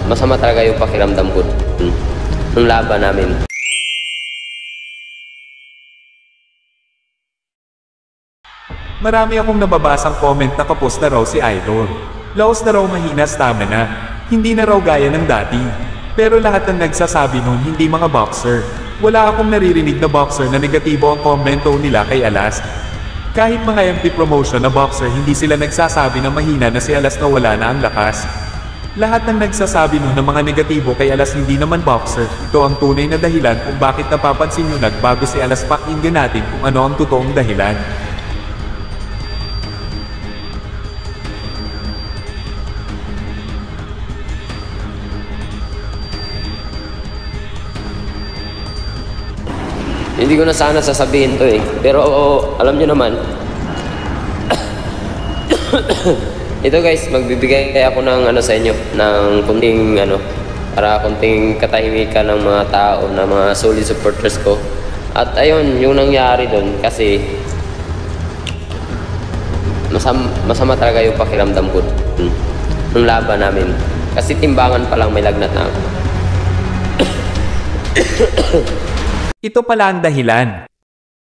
masama talaga yung pakiramdam ko nung laban namin. Marami akong nababasang comment na kapos na raw si Idol. Laos na raw mahina stamina, hindi na raw gaya ng dati. Pero lahat ng nagsasabi nun hindi mga boxer. Wala akong naririnig na boxer na negatibo ang komento nila kay Alas. Kahit mga MP promotion na boxer hindi sila nagsasabi na mahina na si Alas na wala na ang lakas. Lahat ng nagsasabi nun ng mga negatibo kay Alas hindi naman boxer. Ito ang tunay na dahilan kung bakit napapansin nyo nagbago si Alas. Pakinggan natin kung ano ang totoong dahilan. Hindi ko na sana sasabihin to pero alam nyo naman. Ito guys, magbibigay ako ng sa inyo, ng kunting para kunting katahimikan ng mga tao, na mga solid supporters ko. At ayun, yung nangyari doon kasi masama talaga yung pakiramdam ko nung laban namin. Kasi timbangan pa lang may lagnat na ako. Ito pala ang dahilan.